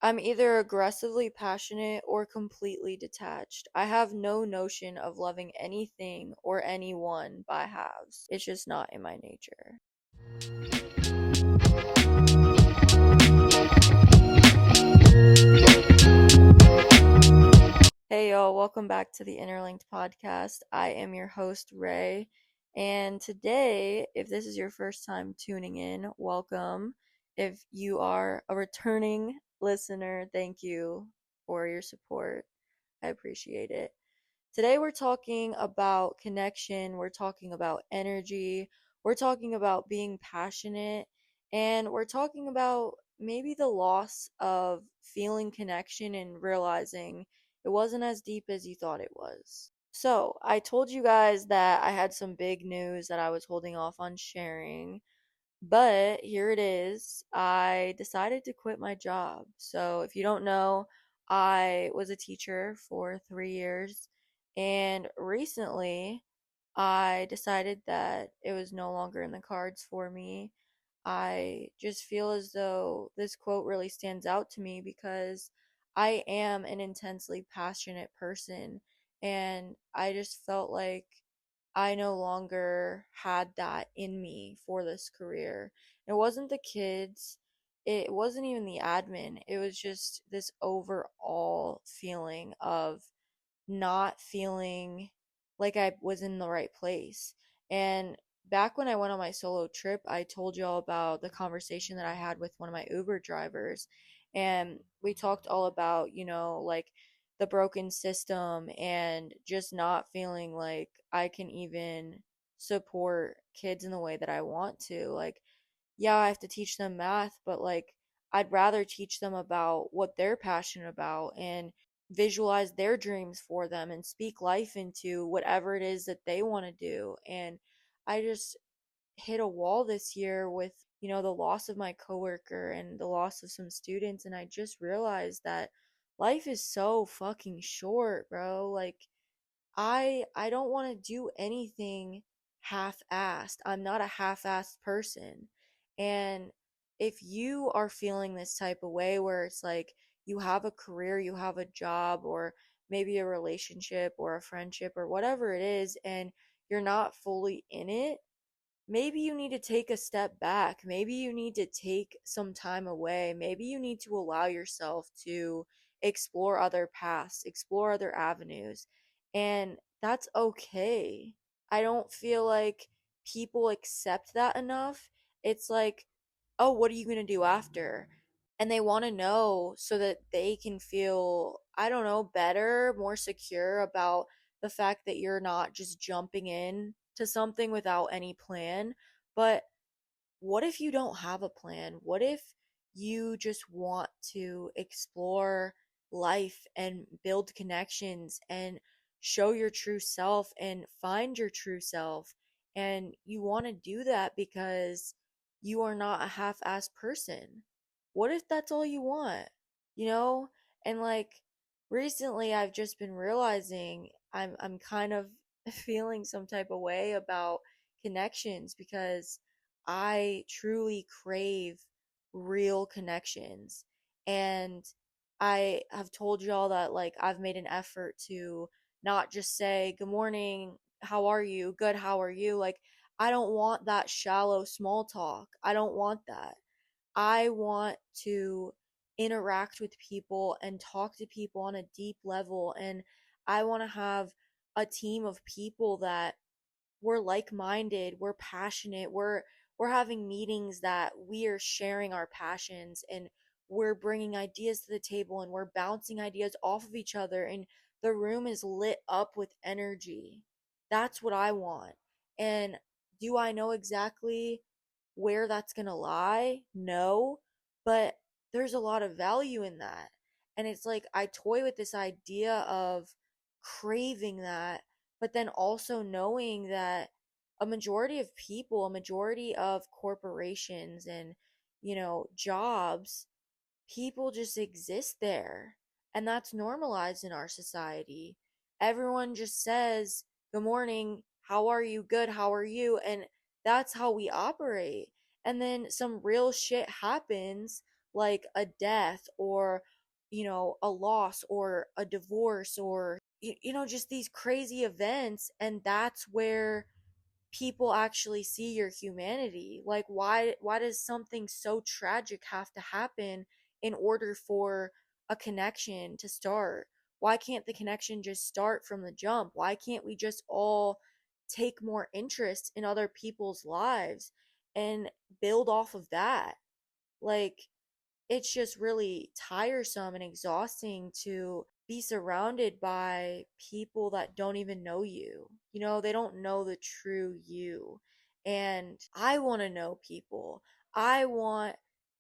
I'm either aggressively passionate or completely detached. I have no notion of loving anything or anyone by halves. It's just not in my nature. Hey y'all, welcome back to the Interlinked podcast. I am your host, Ray, and today, if this is your first time tuning in, welcome. If you are a returning listener, thank you for your support. I appreciate it. Today, we're talking about connection, we're talking about energy, we're talking about being passionate, and we're talking about maybe the loss of feeling connection and realizing it wasn't as deep as you thought it was. So, I told you guys that I had some big news that I was holding off on sharing, but here it is. I decided to quit my job. So, if you don't know, I was a teacher for 3 years, and recently I decided that it was no longer in the cards for me. I just feel as though this quote really stands out to me because I am an intensely passionate person, and I just felt like I no longer had that in me for this career. It wasn't the kids, it wasn't even the admin, it was just this overall feeling of not feeling like I was in the right place. And back when I went on my solo trip, I told y'all about the conversation that I had with one of my Uber drivers. And we talked all about, like the broken system and just not feeling like I can even support kids in the way that I want to. Like, yeah, I have to teach them math, but like I'd rather teach them about what they're passionate about and visualize their dreams for them and speak life into whatever it is that they want to do. And I just hit a wall this year with, the loss of my coworker and the loss of some students, and I just realized that life is so fucking short, bro. Like I don't want to do anything half-assed. I'm not a half-assed person. And if you are feeling this type of way where it's like you have a career, you have a job, or maybe a relationship or a friendship or whatever it is, and you're not fully in it, maybe you need to take a step back. Maybe you need to take some time away. Maybe you need to allow yourself to explore other paths, explore other avenues. And that's okay. I don't feel like people accept that enough. It's like, oh, what are you going to do after? And they want to know so that they can feel, I don't know, better, more secure about the fact that you're not just jumping in to something without any plan. But what if you don't have a plan? What if you just want to explore life and build connections and show your true self and find your true self? And you want to do that because you are not a half-assed person. What if that's all you want? You know? And like recently I've just been realizing I'm kind of feeling some type of way about connections because I truly crave real connections. And I have told y'all that like I've made an effort to not just say good morning, how are you? Good, how are you? Like I don't want that shallow small talk. I don't want that. I want to interact with people and talk to people on a deep level, and I want to have a team of people that we're like-minded, we're passionate, we're having meetings that we are sharing our passions, and we're bringing ideas to the table, and we're bouncing ideas off of each other, and the room is lit up with energy. That's what I want. And do I know exactly where that's going to lie? No, but there's a lot of value in that. And it's like I toy with this idea of craving that, but then also knowing that a majority of people, a majority of corporations and, jobs, people just exist there. And that's normalized in our society. Everyone just says, good morning, how are you? Good, how are you? And that's how we operate. And then some real shit happens like a death or, a loss or a divorce or, just these crazy events. And that's where people actually see your humanity. Like, why does something so tragic have to happen in order for a connection to start? Why can't the connection just start from the jump? Why can't we just all take more interest in other people's lives and build off of that? Like, it's just really tiresome and exhausting to be surrounded by people that don't even know you. They don't know the true you. And I want to know people. I want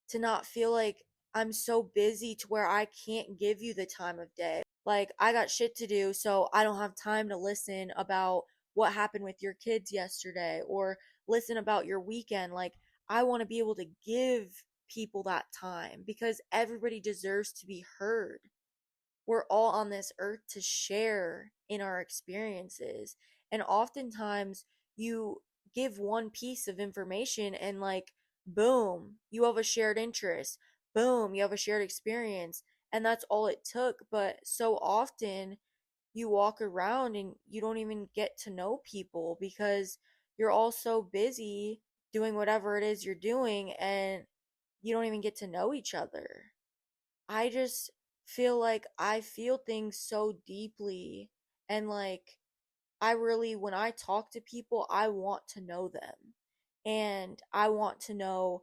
to not feel like I'm so busy to where I can't give you the time of day. Like, I got shit to do, so I don't have time to listen about what happened with your kids yesterday or listen about your weekend. Like, I want to be able to give people that time because everybody deserves to be heard. We're all on this earth to share in our experiences. And oftentimes you give one piece of information and, like, boom, you have a shared interest. Boom, you have a shared experience. And that's all it took. But so often you walk around and you don't even get to know people because you're all so busy doing whatever it is you're doing, and you don't even get to know each other. I just feel like I feel things so deeply, and like I really, when I talk to people, I want to know them. And I want to know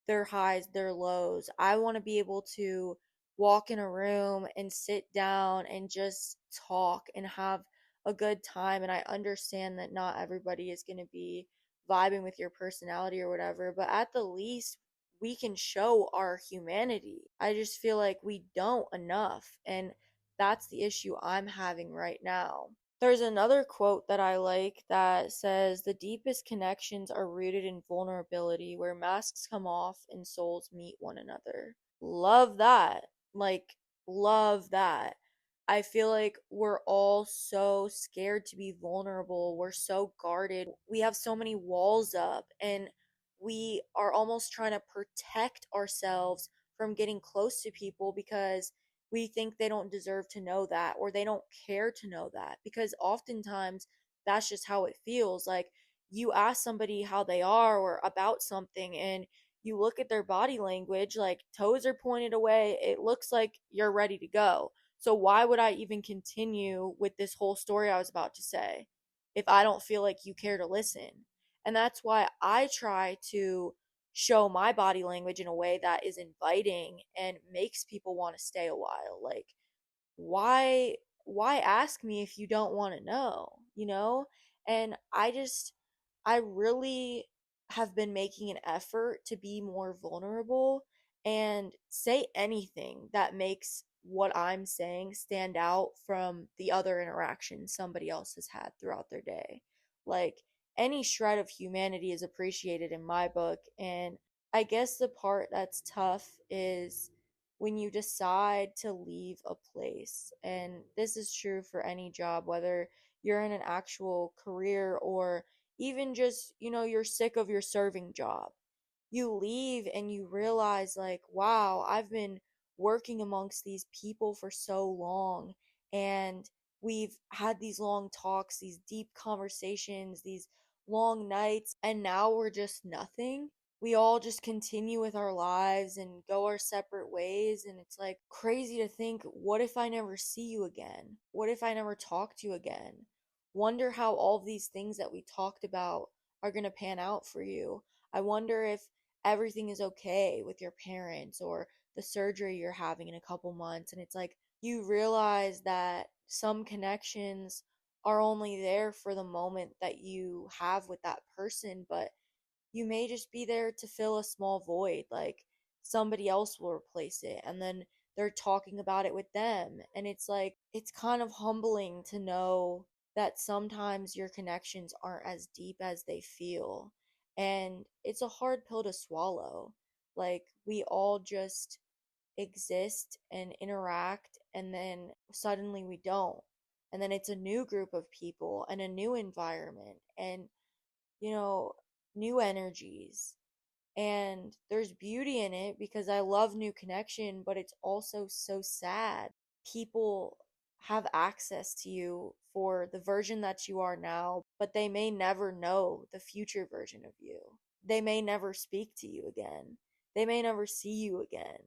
their highs, their lows. I want to be able to walk in a room and sit down and just talk and have a good time. And I understand that not everybody is going to be vibing with your personality or whatever, but at the least, we can show our humanity. I just feel like we don't enough. And that's the issue I'm having right now. There's another quote that I like that says, "The deepest connections are rooted in vulnerability, where masks come off and souls meet one another." Love that. Like, love that. I feel like we're all so scared to be vulnerable. We're so guarded. We have so many walls up, and we are almost trying to protect ourselves from getting close to people because we think they don't deserve to know that or they don't care to know that, because oftentimes that's just how it feels. Like, you ask somebody how they are or about something, and you look at their body language, like toes are pointed away, it looks like you're ready to go. So why would I even continue with this whole story I was about to say if I don't feel like you care to listen? And that's why I try to show my body language in a way that is inviting and makes people want to stay a while. Like, why why ask me if you don't want to know? And I really have been making an effort to be more vulnerable and say anything that makes what I'm saying stand out from the other interactions somebody else has had throughout their day. Like, any shred of humanity is appreciated in my book. And I guess the part that's tough is when you decide to leave a place. And this is true for any job, whether you're in an actual career or even just, you're sick of your serving job. You leave and you realize, like, wow, I've been working amongst these people for so long, and we've had these long talks, these deep conversations, these long nights, and now we're just nothing. We all just continue with our lives and go our separate ways. And it's like crazy to think, what if I never see you again? What if I never talk to you again? Wonder how all of these things that we talked about are going to pan out for you. I wonder if everything is okay with your parents or the surgery you're having in a couple months. And it's like you realize that some connections are only there for the moment that you have with that person, but you may just be there to fill a small void. Like, somebody else will replace it, and then they're talking about it with them. And it's like, it's kind of humbling to know that sometimes your connections aren't as deep as they feel. And it's a hard pill to swallow. Like, we all just exist and interact, and then suddenly we don't. And then it's a new group of people and a new environment and, you know, new energies. And there's beauty in it because I love new connection, but it's also so sad. People have access to you for the version that you are now, but they may never know the future version of you. They may never speak to you again. They may never see you again.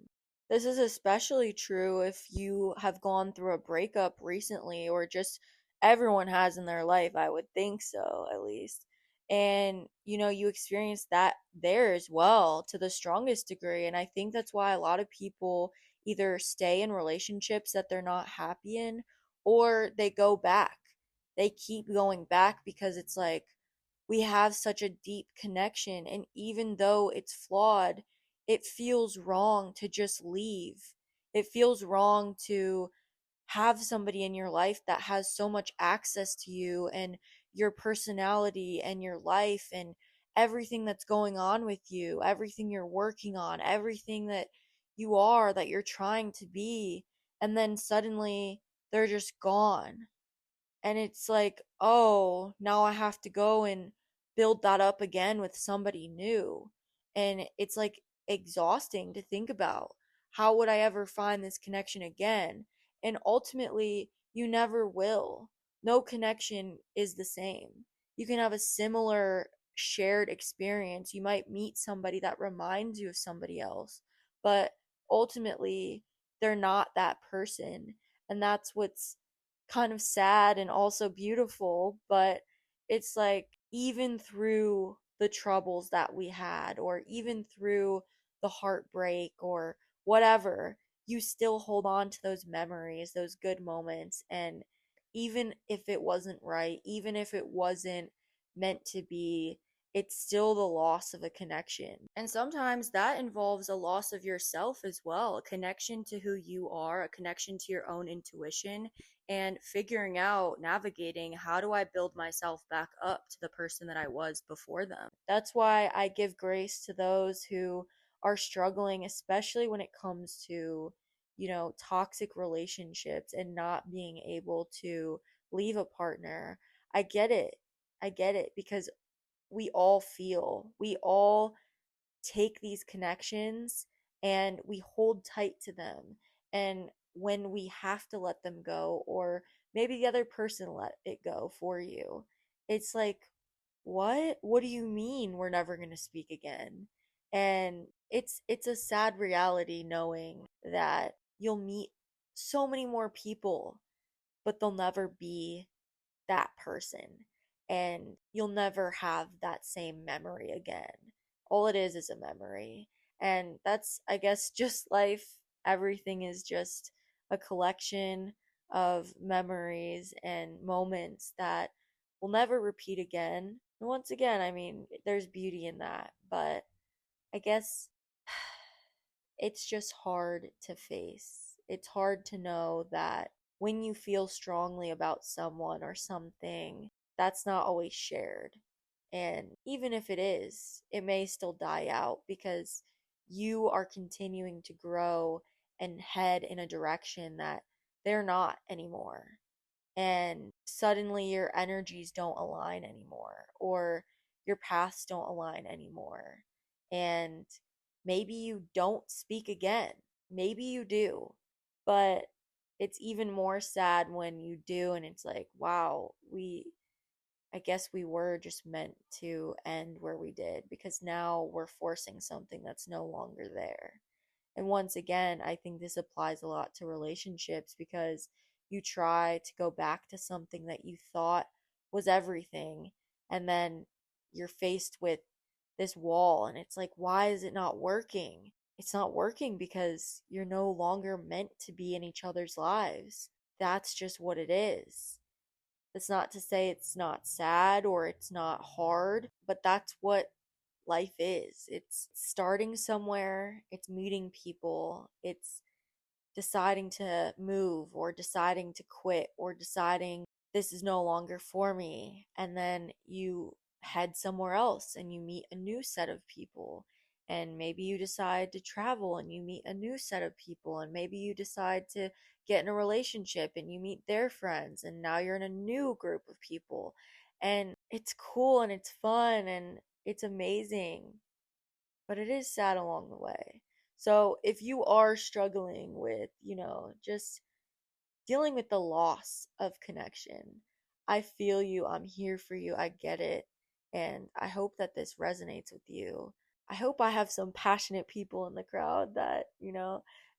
This is especially true if you have gone through a breakup recently, or just everyone has in their life. I would think so, at least. And you experience that there as well to the strongest degree. And I think that's why a lot of people either stay in relationships that they're not happy in, or they go back. They keep going back because it's like we have such a deep connection, and even though it's flawed, it feels wrong to just leave. It feels wrong to have somebody in your life that has so much access to you and your personality and your life and everything that's going on with you, everything you're working on, everything that you are, that you're trying to be, and then suddenly they're just gone. And it's like, oh, now I have to go and build that up again with somebody new. And it's like exhausting to think about. How would I ever find this connection again? And ultimately, you never will. No connection is the same. You can have a similar shared experience. You might meet somebody that reminds you of somebody else, but ultimately, they're not that person. And that's what's kind of sad and also beautiful, but it's like even through the troubles that we had, or even through the heartbreak or whatever, you still hold on to those memories, those good moments. And even if it wasn't right, even if it wasn't meant to be, it's still the loss of a connection. And sometimes that involves a loss of yourself as well, a connection to who you are, a connection to your own intuition, and figuring out, navigating, how do I build myself back up to the person that I was before them. That's why I give grace to those who are struggling, especially when it comes to, toxic relationships and not being able to leave a partner. I get it. I get it because we all take these connections and we hold tight to them. And when we have to let them go, or maybe the other person let it go for you, it's like, what do you mean we're never going to speak again? And it's a sad reality knowing that you'll meet so many more people, but they'll never be that person, and you'll never have that same memory again. All it is a memory. And that's, I guess, just life. Everything is just a collection of memories and moments that will never repeat again. And once again, I mean, there's beauty in that, but I guess it's just hard to face. It's hard to know that when you feel strongly about someone or something, that's not always shared. And even if it is, it may still die out because you are continuing to grow and head in a direction that they're not anymore. And suddenly your energies don't align anymore, or your paths don't align anymore. And maybe you don't speak again. Maybe you do. But it's even more sad when you do, and it's like, wow, I guess we were just meant to end where we did, because now we're forcing something that's no longer there. And once again, I think this applies a lot to relationships, because you try to go back to something that you thought was everything, and then you're faced with this wall, and it's like, why is it not working? It's not working because you're no longer meant to be in each other's lives. That's just what it is. That's not to say it's not sad or it's not hard, but that's what life is. It's starting somewhere, it's meeting people, it's deciding to move, or deciding to quit, or deciding this is no longer for me. And then you head somewhere else and you meet a new set of people. And maybe you decide to travel and you meet a new set of people. And maybe you decide to get in a relationship and you meet their friends. And now you're in a new group of people. And it's cool and it's fun and it's amazing. but it is sad along the way. So if you are struggling with, just dealing with the loss of connection, I feel you. I'm here for you. I get it. And I hope that this resonates with you. I hope I have some passionate people in the crowd that,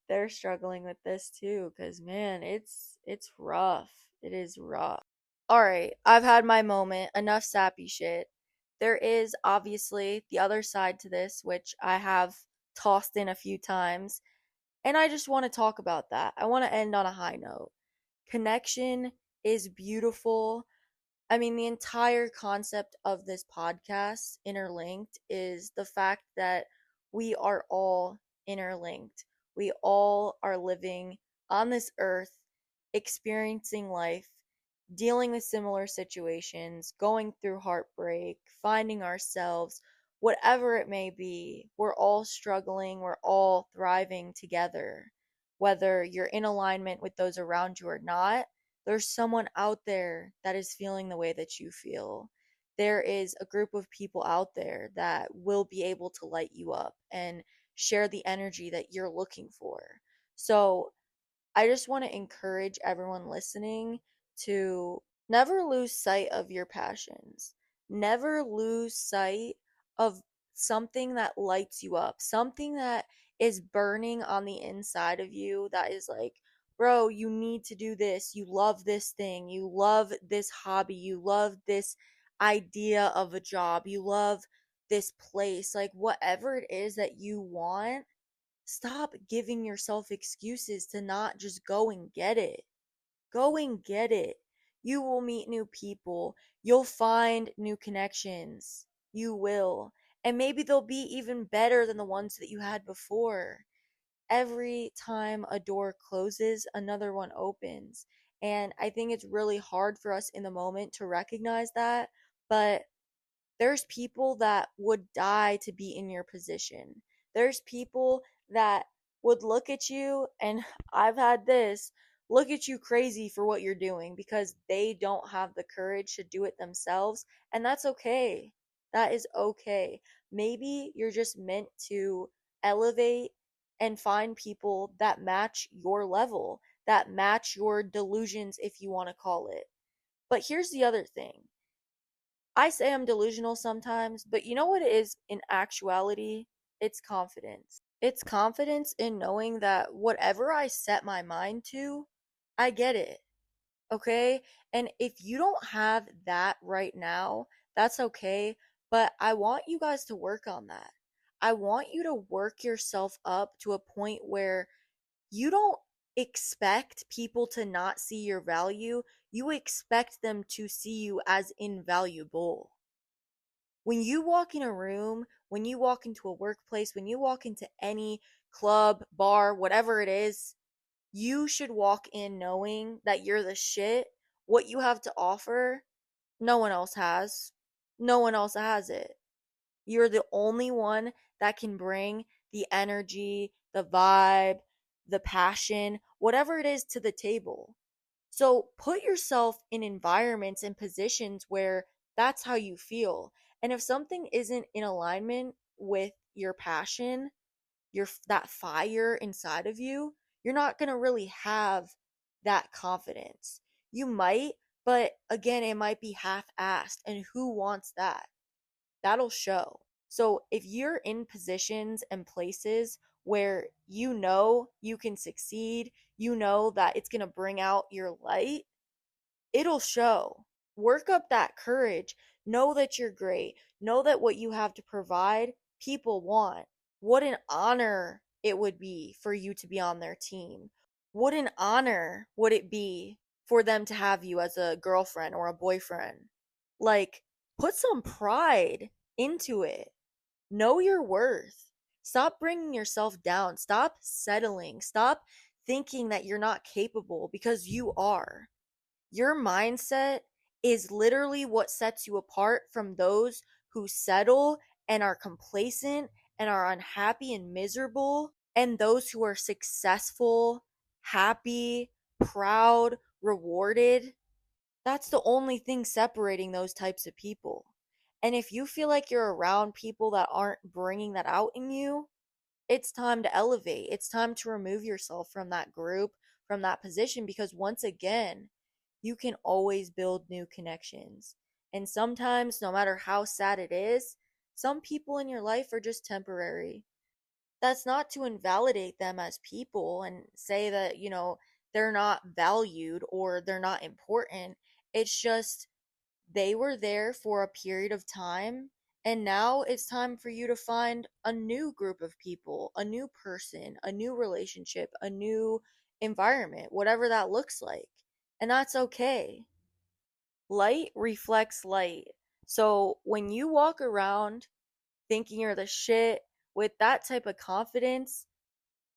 they're struggling with this too, cuz man, it's rough. It is rough. All right, I've had my moment. Enough sappy shit. There is obviously the other side to this, which I have tossed in a few times, and I just want to talk about that. I want to end on a high note. Connection is beautiful. I mean, the entire concept of this podcast, Interlinked, is the fact that we are all interlinked. We all are living on this earth, experiencing life, dealing with similar situations, going through heartbreak, finding ourselves, whatever it may be. We're all struggling, we're all thriving together. Whether you're in alignment with those around you or not, there's someone out there that is feeling the way that you feel. There is a group of people out there that will be able to light you up and share the energy that you're looking for. So, I just want to encourage everyone listening to never lose sight of your passions. Never lose sight of something that lights you up, something that is burning on the inside of you that is like, bro, you need to do this. You love this thing. You love this hobby. You love this idea of a job. You love this place. Like, whatever it is that you want, stop giving yourself excuses to not just go and get it. Go and get it. You will meet new people. You'll find new connections. You will. And maybe they'll be even better than the ones that you had before. Every time a door closes, another one opens. And I think it's really hard for us in the moment to recognize that. But there's people that would die to be in your position. There's people that would look at you, and I've had this, look at you crazy for what you're doing because they don't have the courage to do it themselves. And that's okay. That is okay. Maybe you're just meant to elevate and find people that match your level, that match your delusions, if you want to call it. But here's the other thing. I say I'm delusional sometimes, but you know what it is in actuality? It's confidence. It's confidence in knowing that whatever I set my mind to, I get it. Okay? And if you don't have that right now, that's okay. But I want you guys to work on that. I want you to work yourself up to a point where you don't expect people to not see your value. You expect them to see you as invaluable. When you walk in a room, when you walk into a workplace, when you walk into any club, bar, whatever it is, you should walk in knowing that you're the shit. What you have to offer, no one else has. No one else has it. You're the only one that can bring the energy, the vibe, the passion, whatever it is to the table. So put yourself in environments and positions where that's how you feel. And if something isn't in alignment with your passion, your that fire inside of you, you're not going to really have that confidence. You might, but again, it might be half-assed, and who wants that? That'll show. So if you're in positions and places where you know you can succeed, you know that it's going to bring out your light, it'll show. Work up that courage. Know that you're great. Know that what you have to provide, people want. What an honor it would be for you to be on their team. What an honor would it be for them to have you as a girlfriend or a boyfriend? Like, put some pride into it. Know your worth. Stop bringing yourself down. Stop settling. Stop thinking that you're not capable because you are. Your mindset is literally what sets you apart from those who settle and are complacent and are unhappy and miserable, and those who are successful, happy, proud, rewarded. That's the only thing separating those types of people. And if you feel like you're around people that aren't bringing that out in you, it's time to elevate. It's time to remove yourself from that group, from that position, because once again, you can always build new connections. And sometimes, no matter how sad it is, some people in your life are just temporary. That's not to invalidate them as people and say that, they're not valued or they're not important. It's just they were there for a period of time, and now it's time for you to find a new group of people, a new person, a new relationship, a new environment, whatever that looks like. And that's okay. Light reflects light. So when you walk around thinking you're the shit with that type of confidence,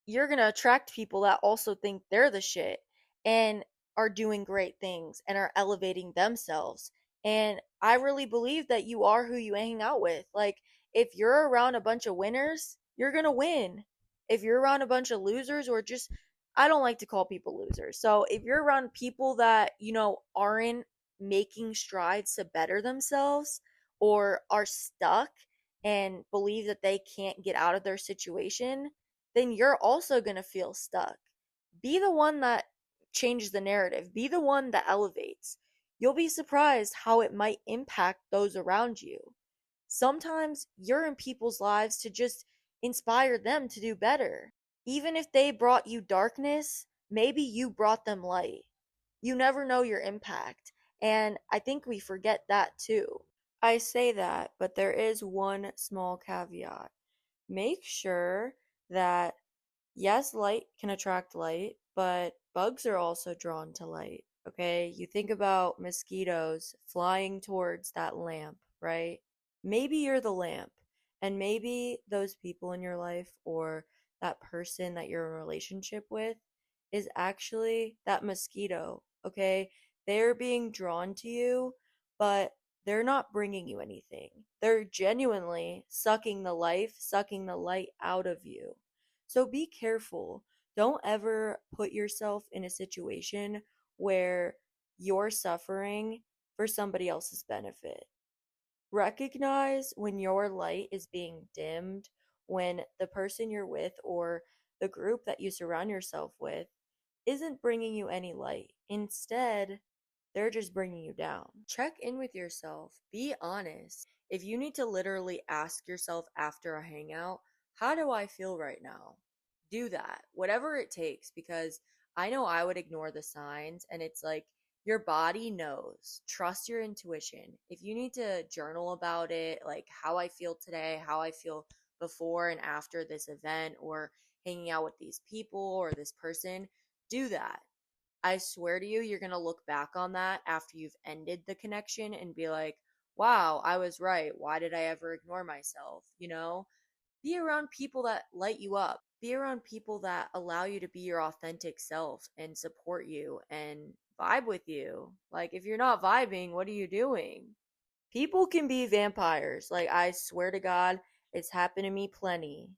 you're going to attract people that also think they're the shit and are doing great things and are elevating themselves. And I really believe that you are who you hang out with. Like, if you're around a bunch of winners, you're going to win. If you're around a bunch of losers, or just, I don't like to call people losers. So if you're around people that, aren't making strides to better themselves or are stuck and believe that they can't get out of their situation, then you're also going to feel stuck. Be the one that changes the narrative, be the one that elevates. You'll be surprised how it might impact those around you. Sometimes you're in people's lives to just inspire them to do better. Even if they brought you darkness, maybe you brought them light. You never know your impact. And I think we forget that too. I say that, but there is one small caveat. Make sure that yes, light can attract light, but bugs are also drawn to light. Okay, you think about mosquitoes flying towards that lamp, right? Maybe you're the lamp, and maybe those people in your life or that person that you're in a relationship with is actually that mosquito. Okay, they're being drawn to you, but they're not bringing you anything. They're genuinely sucking the light out of you. So be careful. Don't ever put yourself in a situation where you're suffering for somebody else's benefit. Recognize when your light is being dimmed, when the person you're with or the group that you surround yourself with isn't bringing you any light. Instead, they're just bringing you down. Check in with yourself. Be honest. If you need to literally ask yourself after a hangout, how do I feel right now? Do that. Whatever it takes, because I know I would ignore the signs, and it's like your body knows. Trust your intuition. If you need to journal about it, like how I feel today, how I feel before and after this event, or hanging out with these people or this person, do that. I swear to you, you're going to look back on that after you've ended the connection and be like, wow, I was right. Why did I ever ignore myself? Be around people that light you up. Be around people that allow you to be your authentic self and support you and vibe with you. Like, if you're not vibing, what are you doing? People can be vampires. Like, I swear to God, it's happened to me plenty.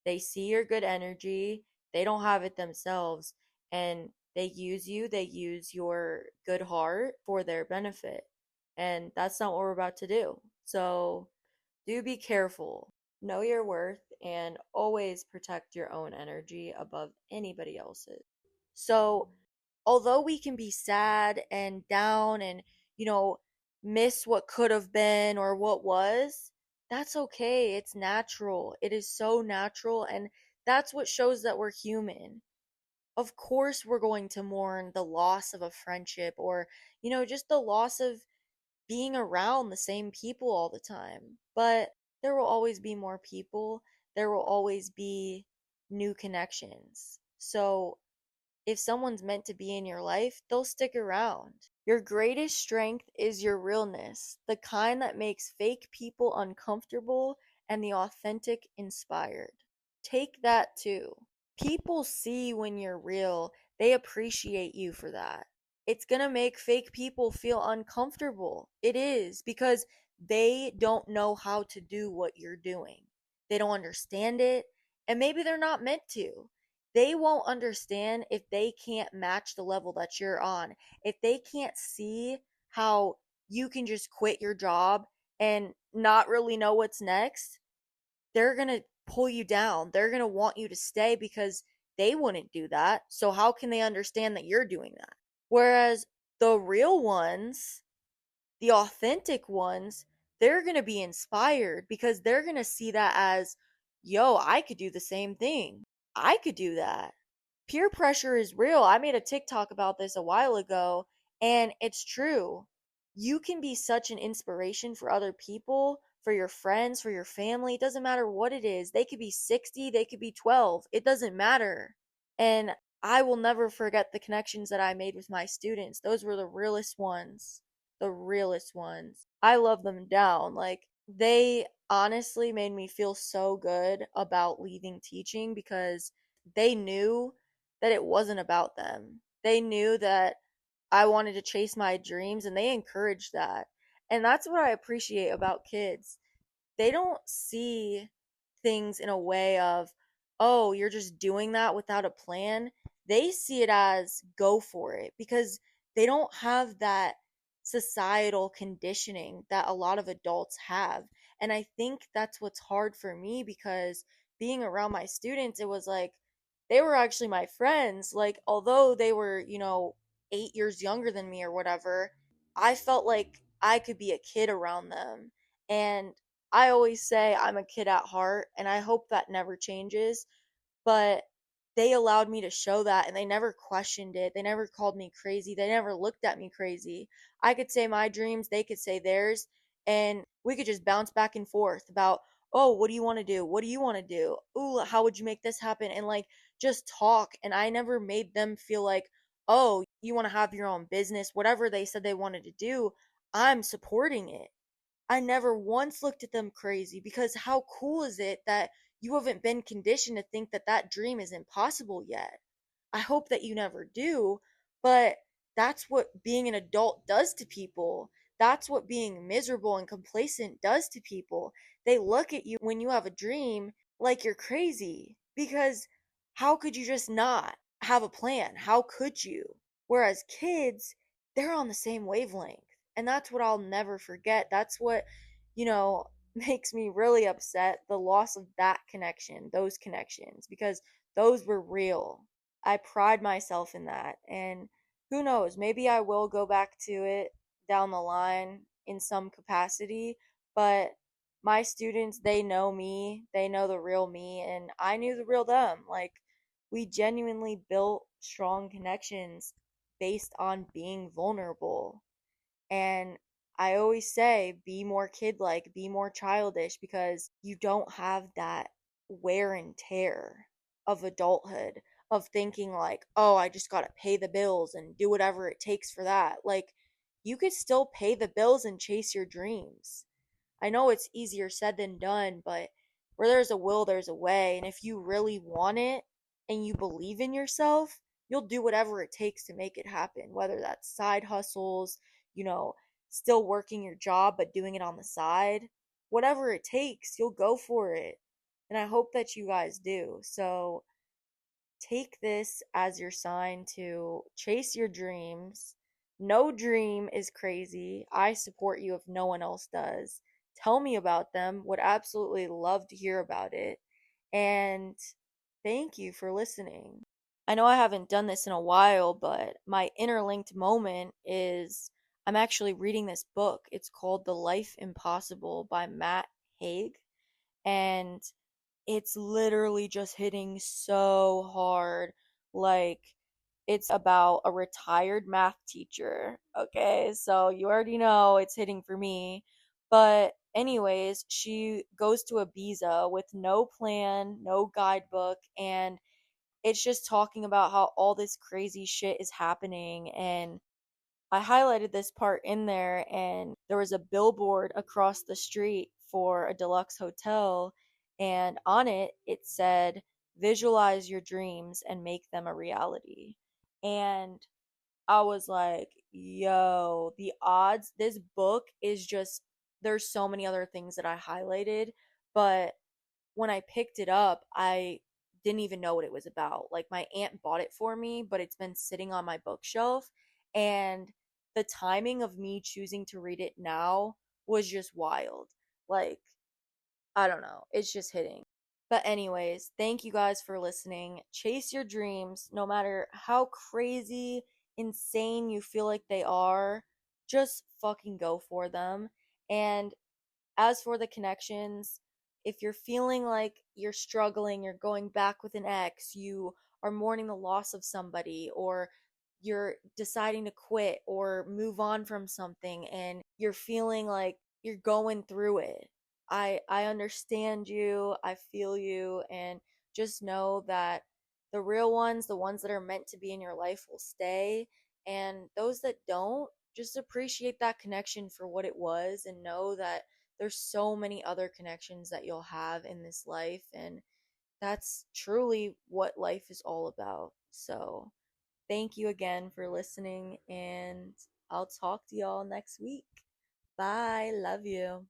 They see your good energy, they don't have it themselves, and they use you, they use your good heart for their benefit. And that's not what we're about to do. So do be careful. Know your worth and always protect your own energy above anybody else's. So, although we can be sad and down and, you know, miss what could have been or what was, that's okay. It's natural. It is so natural. And that's what shows that we're human. Of course, we're going to mourn the loss of a friendship or, just the loss of being around the same people all the time. But there will always be more people. There will always be new connections. So, if someone's meant to be in your life, they'll stick around. Your greatest strength is your realness, the kind that makes fake people uncomfortable and the authentic inspired. Take that too. People see when you're real, they appreciate you for that. It's gonna make fake people feel uncomfortable. It is, because they don't know how to do what you're doing. They don't understand it, and maybe they're not meant to. They won't understand if they can't match the level that you're on. If they can't see how you can just quit your job and not really know what's next, they're going to pull you down. They're going to want you to stay because they wouldn't do that. So how can they understand that you're doing that? Whereas the real ones, the authentic ones, they're going to be inspired because they're going to see that as, yo, I could do the same thing. I could do that. Peer pressure is real. I made a TikTok about this a while ago, and it's true. You can be such an inspiration for other people, for your friends, for your family. It doesn't matter what it is. They could be 60, they could be 12. It doesn't matter. And I will never forget the connections that I made with my students. Those were the realest ones. The realest ones. I love them down. Like, they honestly made me feel so good about leaving teaching because they knew that it wasn't about them. They knew that I wanted to chase my dreams and they encouraged that. And that's what I appreciate about kids. They don't see things in a way of, oh, you're just doing that without a plan. They see it as go for it because they don't have that societal conditioning that a lot of adults have. And I think that's what's hard for me because being around my students, it was like they were actually my friends. Like, although they were, 8 years younger than me or whatever, I felt like I could be a kid around them. And I always say I'm a kid at heart, and I hope that never changes. But they allowed me to show that, and they never questioned it. They never called me crazy. They never looked at me crazy. I could say my dreams, they could say theirs, and we could just bounce back and forth about, oh, what do you want to do? What do you want to do? Ooh, how would you make this happen? And like just talk. And I never made them feel like, oh, you want to have your own business, whatever they said they wanted to do, I'm supporting it. I never once looked at them crazy because how cool is it that you haven't been conditioned to think that that dream is impossible yet? I hope that you never do, but that's what being an adult does to people. That's what being miserable and complacent does to people. They look at you when you have a dream like you're crazy because how could you just not have a plan? How could you? Whereas kids, they're on the same wavelength. And that's what I'll never forget. That's what, you know, makes me really upset, the loss of that connection, those connections, because those were real. I pride myself in that. And who knows, maybe I will go back to it down the line in some capacity, but my students, they know me, they know the real me, and I knew the real them. Like, we genuinely built strong connections based on being vulnerable. And I always say, be more kid like, be more childish because you don't have that wear and tear of adulthood, of thinking like, oh, I just gotta pay the bills and do whatever it takes for that. Like, you could still pay the bills and chase your dreams. I know it's easier said than done, but where there's a will, there's a way. And if you really want it and you believe in yourself, you'll do whatever it takes to make it happen, whether that's side hustles, you know, still working your job but doing it on the side. Whatever it takes, you'll go for it. And I hope that you guys do. So take this as your sign to chase your dreams. No dream is crazy. I support you if no one else does. Tell me about them. Would absolutely love to hear about it. And thank you for listening. I know I haven't done this in a while, but my interlinked moment is I'm actually reading this book. It's called The Life Impossible by Matt Haig. And it's literally just hitting so hard. Like, it's about a retired math teacher. Okay, so you already know it's hitting for me. But, anyways, she goes to Ibiza with no plan, no guidebook, and it's just talking about how all this crazy shit is happening. And I highlighted this part in there, and there was a billboard across the street for a deluxe hotel, and on it, it said, visualize your dreams and make them a reality. And I was like, yo, the odds, this book is just, there's so many other things that I highlighted, but when I picked it up, I didn't even know what it was about. Like, my aunt bought it for me, but it's been sitting on my bookshelf. And the timing of me choosing to read it now was just wild. Like, I don't know, it's just hitting. But, anyways, thank you guys for listening. Chase your dreams, no matter how crazy, insane you feel like they are, just fucking go for them. And as for the connections, if you're feeling like you're struggling, you're going back with an ex, you are mourning the loss of somebody, or you're deciding to quit or move on from something and you're feeling like you're going through it. I understand you, I feel you, and just know that the real ones, the ones that are meant to be in your life will stay, and those that don't, just appreciate that connection for what it was and know that there's so many other connections that you'll have in this life, and that's truly what life is all about. So, thank you again for listening, and I'll talk to y'all next week. Bye. Love you.